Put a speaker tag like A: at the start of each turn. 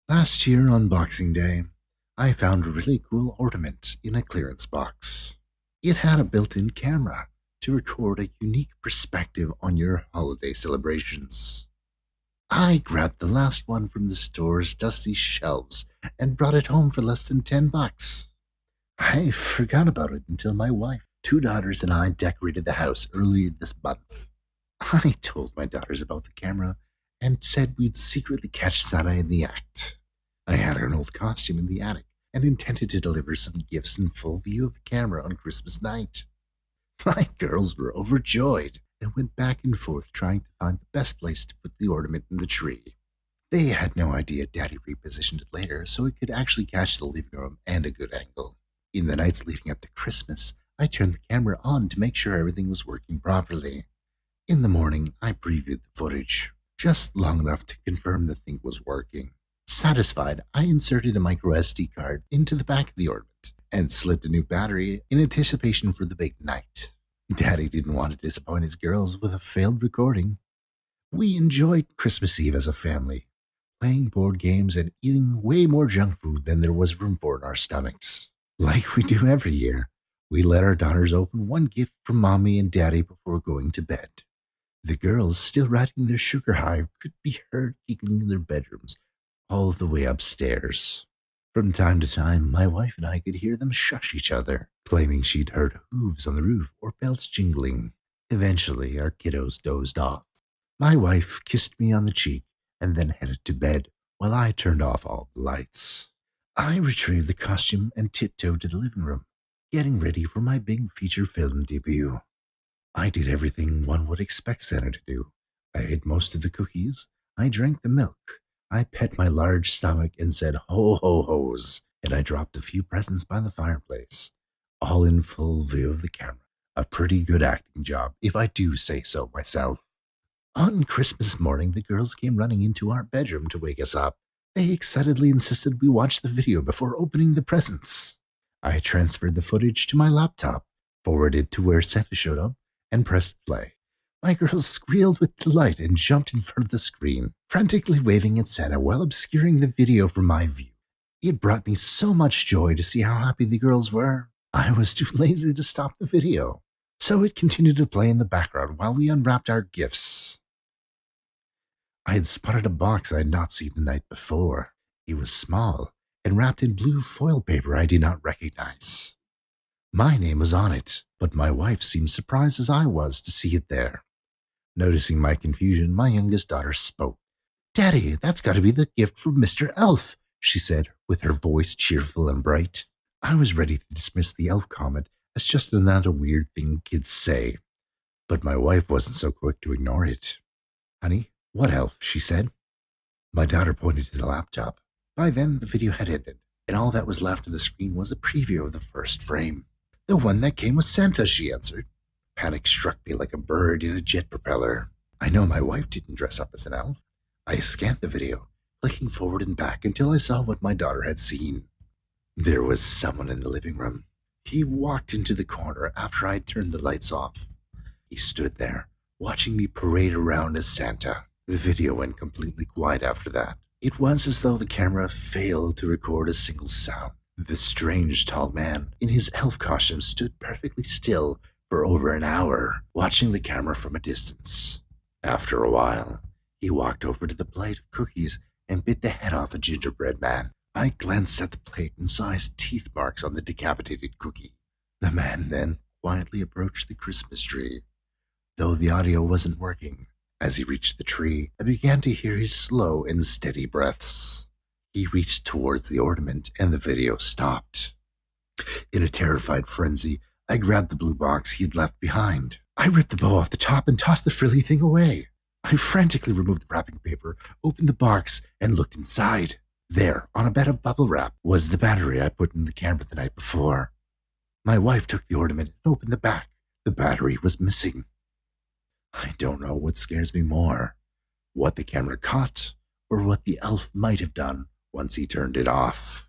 A: Last year on Boxing Day, I found a really cool ornament in a clearance box. It had a built-in camera to record a unique perspective on your holiday celebrations. I grabbed the last one from the store's dusty shelves and brought it home for less than $10. I forgot about it until my wife, two daughters, and I decorated the house earlier this month. I told my daughters about the camera and said we'd secretly catch Santa in the act. I had an old costume in the attic and intended to deliver some gifts in full view of the camera on Christmas night. My girls were overjoyed and went back and forth trying to find the best place to put the ornament in the tree. They had no idea Daddy repositioned it later so it could actually catch the living room and a good angle. In the nights leading up to Christmas, I turned the camera on to make sure everything was working properly. In the morning, I previewed the footage, just long enough to confirm the thing was working. Satisfied, I inserted a micro SD card into the back of the ornament and slipped a new battery in anticipation for the big night. Daddy didn't want to disappoint his girls with a failed recording. We enjoyed Christmas Eve as a family, playing board games and eating way more junk food than there was room for in our stomachs. Like we do every year, we let our daughters open one gift from Mommy and Daddy before going to bed. The girls, still riding their sugar high, could be heard giggling in their bedrooms all the way upstairs. From time to time, my wife and I could hear them shush each other, claiming she'd heard hooves on the roof or bells jingling. Eventually, our kiddos dozed off. My wife kissed me on the cheek and then headed to bed while I turned off all the lights. I retrieved the costume and tiptoed to the living room, getting ready for my big feature film debut. I did everything one would expect Santa to do. I ate most of the cookies, I drank the milk, I pet my large stomach and said ho ho ho's, and I dropped a few presents by the fireplace, all in full view of the camera. A pretty good acting job, if I do say so myself. On Christmas morning, the girls came running into our bedroom to wake us up. They excitedly insisted we watch the video before opening the presents. I transferred the footage to my laptop, forwarded to where Santa showed up, and pressed play. My girls squealed with delight and jumped in front of the screen, frantically waving at Santa while obscuring the video from my view. It brought me so much joy to see how happy the girls were. I was too lazy to stop the video, so it continued to play in the background while we unwrapped our gifts. I had spotted a box I had not seen the night before. It was small and wrapped in blue foil paper I did not recognize. My name was on it, but my wife seemed surprised as I was to see it there. Noticing my confusion, my youngest daughter spoke. "Daddy, that's got to be the gift from Mr. Elf," she said, with her voice cheerful and bright. I was ready to dismiss the elf comment as just another weird thing kids say, but my wife wasn't so quick to ignore it. "Honey, what elf?" she said. My daughter pointed to the laptop. By then, the video had ended, and all that was left on the screen was a preview of the first frame. "The one that came with Santa," she answered. Panic struck me like a bird in a jet propeller. I know my wife didn't dress up as an elf. I scanned the video, clicking forward and back until I saw what my daughter had seen. There was someone in the living room. He walked into the corner after I'd turned the lights off. He stood there, watching me parade around as Santa. The video went completely quiet after that. It was as though the camera failed to record a single sound. The strange tall man in his elf costume stood perfectly still for over an hour, watching the camera from a distance. After a while, he walked over to the plate of cookies and bit the head off a gingerbread man. I glanced at the plate and saw his teeth marks on the decapitated cookie. The man then quietly approached the Christmas tree. Though the audio wasn't working, as he reached the tree, I began to hear his slow and steady breaths. He reached towards the ornament and the video stopped. In a terrified frenzy, I grabbed the blue box he had left behind. I ripped the bow off the top and tossed the frilly thing away. I frantically removed the wrapping paper, opened the box, and looked inside. There, on a bed of bubble wrap, was the battery I put in the camera the night before. My wife took the ornament and opened the back. The battery was missing. I don't know what scares me more, what the camera caught, or what the elf might have done once he turned it off.